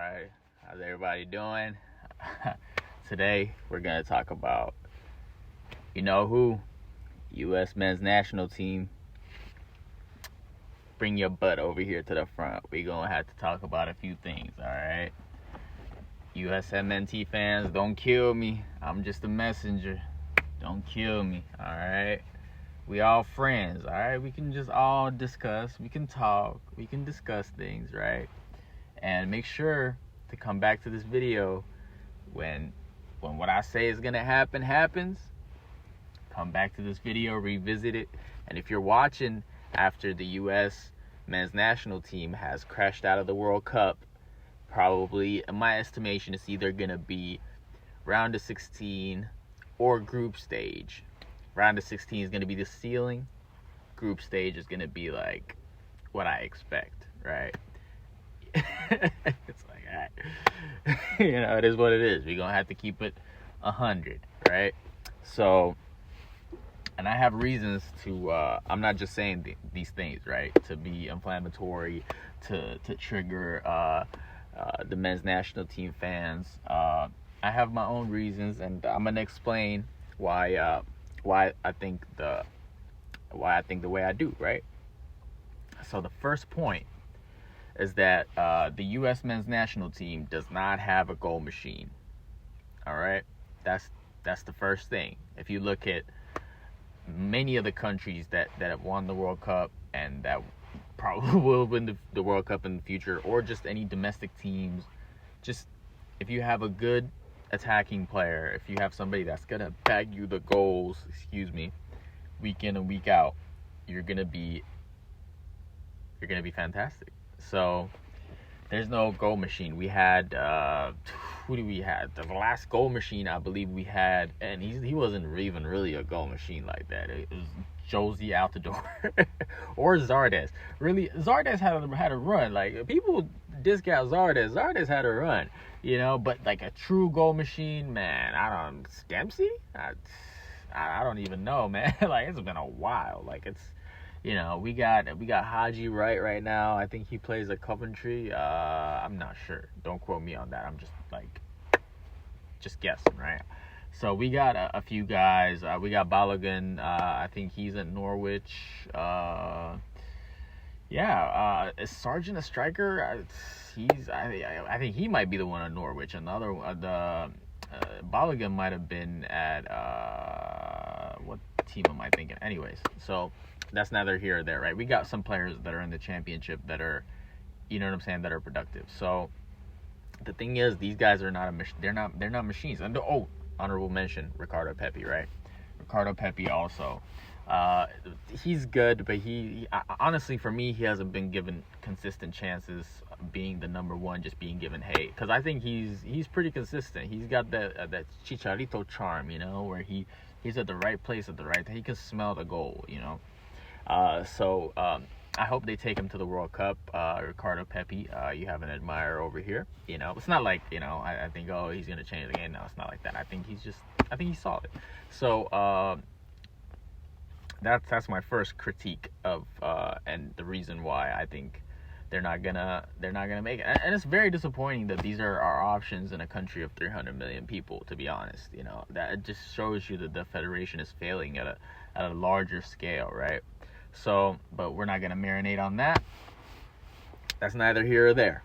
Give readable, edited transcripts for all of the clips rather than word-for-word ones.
Alright, how's everybody doing? Today we're gonna talk about, you know who? U.S. men's national team. Bring your butt over here to the front. We're gonna have to talk about a few things, alright? USMNT fans, don't kill me. I'm just a messenger. Don't kill me, alright? We all friends, alright? We can just all discuss. We can talk. We can discuss things, right? And make sure to come back to this video when what I say is gonna happen happens. Come back to this video, revisit it. And if you're watching after the U.S. men's national team has crashed out of the World Cup, probably, in my estimation, it's either gonna be round of 16 or group stage. Round of 16 is gonna be the ceiling. Group stage is gonna be like what I expect, right? It's like, all right. It is what it is. We're gonna have to keep it 100, right? So, and I have reasons to I'm not just saying these things, right, to be inflammatory, to trigger the men's national team fans. I have my own reasons, and I'm gonna explain why I think the way I do, right? So the first point is that the U.S. men's national team does not have a goal machine. All right, that's the first thing. If you look at many of the countries that have won the World Cup and that probably will win the World Cup in the future, or just any domestic teams, just if you have a good attacking player, if you have somebody that's gonna bag you the goals, week in and week out, you're gonna be fantastic. So there's no goal machine. We had who do we have? The last goal machine I believe we had, and he wasn't even really a goal machine like that. It was Josie Altidore or Zardes. Really, Zardes had a run. Like, people discount Zardes. Zardes had a run, but like a true goal machine, man. Dempsey? I don't even know, man. Like, it's been a while. Like, it's. We got Haji right now. I think he plays at Coventry. I'm not sure. Don't quote me on that. I'm just guessing, right? So we got a few guys. We got Balogun. I think he's at Norwich. Is Sargent a striker? I think he might be the one at Norwich. Another Balogun might have been at what team am I thinking? Anyways, so that's neither here or there, right? We got some players that are in the championship that are, that are productive. So the thing is, these guys are not they're not machines. And honorable mention, Ricardo Pepi, right? Ricardo Pepi also. He's good, but he honestly, for me, he hasn't been given consistent chances being the number one, just being given hate. Because I think he's pretty consistent. He's got that Chicharito charm, where he's at the right place at the right time. He can smell the goal, So I hope they take him to the World Cup. Ricardo Pepi, you have an admirer over here. It's not like, I think, he's going to change the game. No, it's not like that. I think he's solid. So that's my first critique of and the reason why I think they're not gonna make it. And it's very disappointing that these are our options in a country of 300 million people, to be honest. That it just shows you that the federation is failing at a larger scale, right? So, but we're not going to marinate on that. That's neither here or there.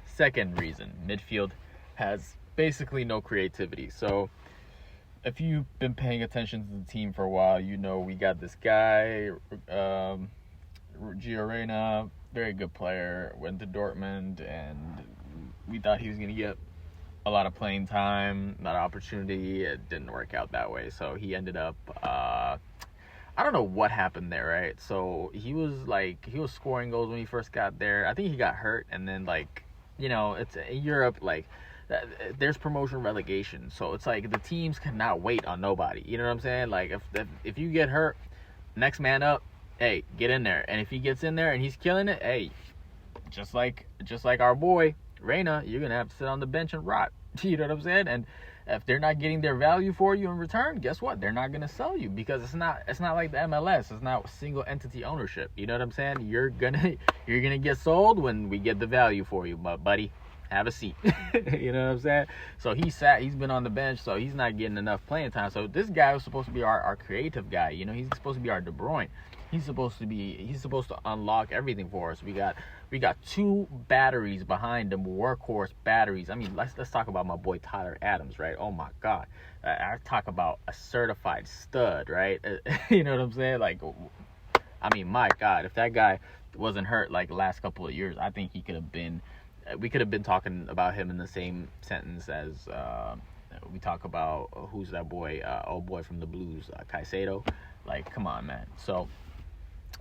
Second reason, midfield has basically no creativity. So, if you've been paying attention to the team for a while, we got this guy, Gio Reyna, very good player, went to Dortmund, and we thought he was going to get a lot of playing time, a lot of opportunity. It didn't work out that way. So, he ended up... I don't know what happened there, right? So he was scoring goals when he first got there. I think he got hurt, and then it's in Europe, there's promotion relegation. So it's like the teams cannot wait on nobody. You know what I'm saying? Like if you get hurt, next man up, hey, get in there. And if he gets in there and he's killing it, hey, just like our boy Reyna, you're gonna have to sit on the bench and rot. You know what I'm saying? And if they're not getting their value for you in return, guess what? They're not going to sell you, because it's not like the MLS. It's not single entity ownership. You know what I'm saying? You're gonna get sold when we get the value for you, buddy. have a seat. You know what I'm saying? So he's been on the bench, so he's not getting enough playing time. So this guy was supposed to be our creative guy. You know, he's supposed to be our De Bruyne. He's supposed to unlock everything for us. We got two batteries behind him, workhorse batteries. I mean, let's talk about my boy Tyler Adams, right? Oh my God, I talk about a certified stud, right? You know what I'm saying? Like, I mean, my God, if that guy wasn't hurt like the last couple of years, I think we could have been talking about him in the same sentence as we talk about who's that boy, old boy from the Blues, Caicedo. Like, come on, man. So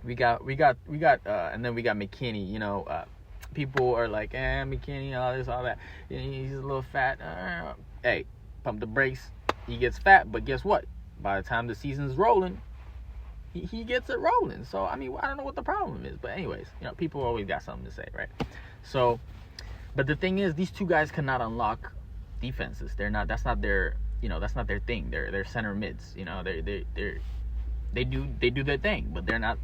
we got, and then we got McKinney. You know, people are like, McKinney, all this, all that. He's a little fat. Hey, pump the brakes. He gets fat, but guess what? By the time the season's rolling, he gets it rolling. So I mean, I don't know what the problem is, but anyways, you know, people always got something to say, right? So, but the thing is, these two guys cannot unlock defenses. That's not their thing. They're center mids. You know, they do their thing, but they're not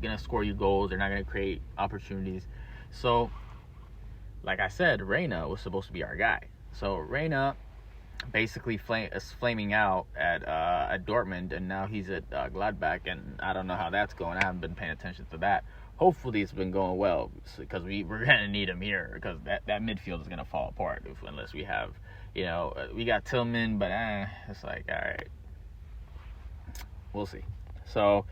gonna score you goals. They're not gonna create opportunities. So, like I said, Reyna was supposed to be our guy. So Reyna basically is flaming out at Dortmund, and now he's at Gladbach, and I don't know how that's going. I haven't been paying attention to that. Hopefully it's been going well, because we're gonna need him here, because that midfield is gonna fall apart unless we have, you know, we got Tillman, but it's like, all right, we'll see. So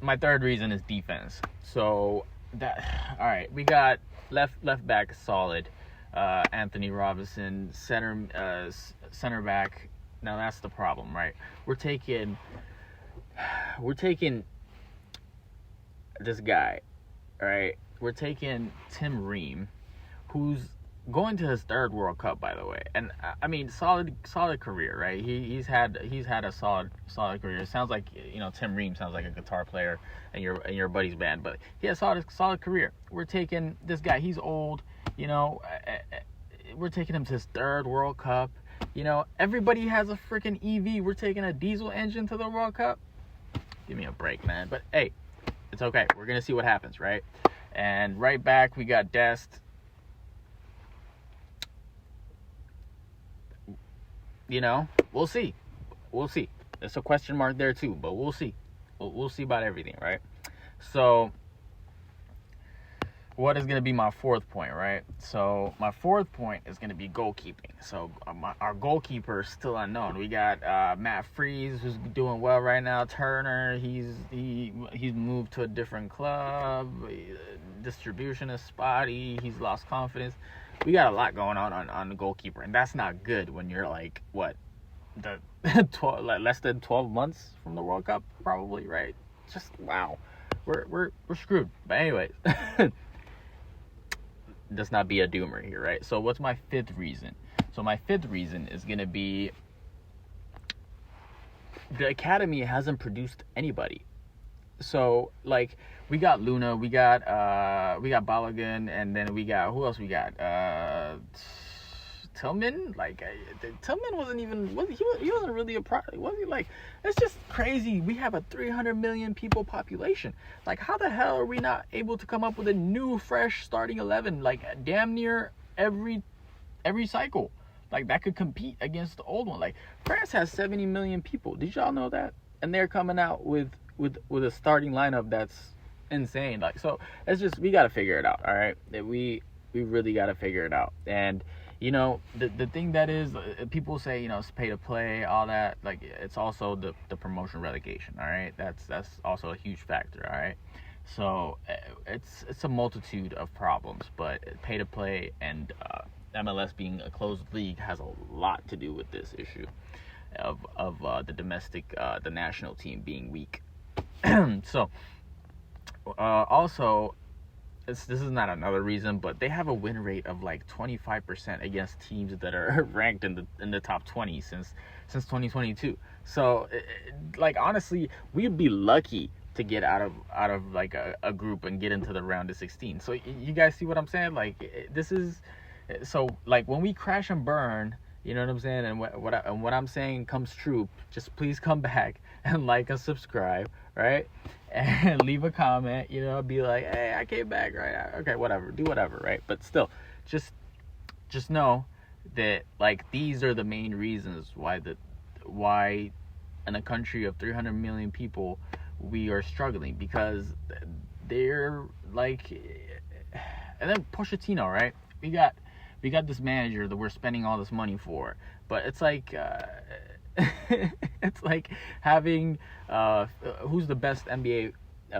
my third reason is defense. So that, all right, we got left back solid. Anthony Robinson, center back. Now that's the problem, right? We're taking this guy, right? We're taking Tim Ream, who's going to his third World Cup, by the way. And I mean, solid career, right? He's had a solid career. It sounds like, you know, Tim Ream sounds like a guitar player in your buddy's band, but he has a solid career. We're taking this guy. He's old, you know. We're taking him to his third World Cup. You know, everybody has a freaking EV. We're taking a diesel engine to the World Cup. Give me a break, man. But hey, it's okay. We're gonna see what happens, right? And right back, we got Dest. You know, we'll see. There's a question mark there too, but we'll see. We'll see about everything, right? So, what is going to be my fourth point, right? So, my fourth point is going to be goalkeeping. So, our goalkeeper is still unknown. We got Matt Freese, who's doing well right now. Turner, he's moved to a different club. Distribution is spotty. He's lost confidence. We got a lot going on the goalkeeper, and that's not good when you're like, what, less than 12 months from the World Cup, probably, right? Just wow, we're screwed. But anyways, let's not be a doomer here, right? So what's my fifth reason? So my fifth reason is gonna be the academy hasn't produced anybody. So like, we got Luna, we got Balogun, and then we got, who else we got? Tillman. Like, Tillman wasn't really a product, was he? Like, it's just crazy. We have a 300 million people population. Like, how the hell are we not able to come up with a new, fresh starting 11? Like, damn near every cycle. Like, that could compete against the old one. Like, France has 70 million people. Did y'all know that? And they're coming out with a starting lineup that's insane. Like, so it's just, we got to figure it out. All right. We really got to figure it out. And, you know, the thing that is, people say, you know, it's pay to play, all that. Like, it's also the promotion relegation. All right. That's also a huge factor. All right. So it's a multitude of problems, but pay to play and MLS being a closed league has a lot to do with this issue of the domestic, the national team being weak. So, also, this is not another reason, but they have a win rate of like 25% against teams that are ranked in the top 20 since 2022. So, like, honestly, we'd be lucky to get out of like a group and get into the round of 16. So you guys see what I'm saying? Like, this is, so like, when we crash and burn, you know what I'm saying? And what I'm saying comes true. Just please come back and like and subscribe, right? And leave a comment, you know, be like, hey, I came back, right? Okay, whatever, do whatever, right? But still, just know that like these are the main reasons why in a country of 300 million people we are struggling, because they're like, and then Pochettino, right? We got this manager that we're spending all this money for, but it's like it's like having who's the best NBA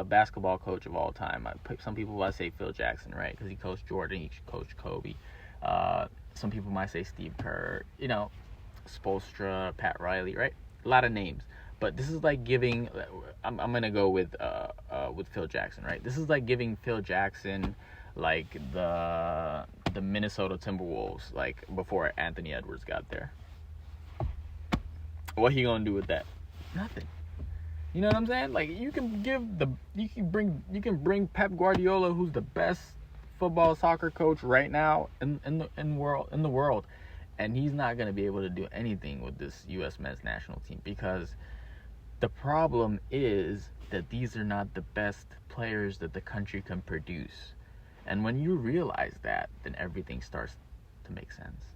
basketball coach of all time? Some people might say Phil Jackson, right? Because he coached Jordan, he coached Kobe. Some people might say Steve Kerr, Spoelstra, Pat Riley, right? A lot of names. But this is like giving. I'm gonna go with Phil Jackson, right? This is like giving Phil Jackson like the Minnesota Timberwolves, like before Anthony Edwards got there. What he gonna do with that? Nothing. You know what I'm saying? Like you can bring Pep Guardiola, who's the best football soccer coach right now in the world, and he's not gonna be able to do anything with this U.S. men's national team, because the problem is that these are not the best players that the country can produce. And when you realize that, then everything starts to make sense.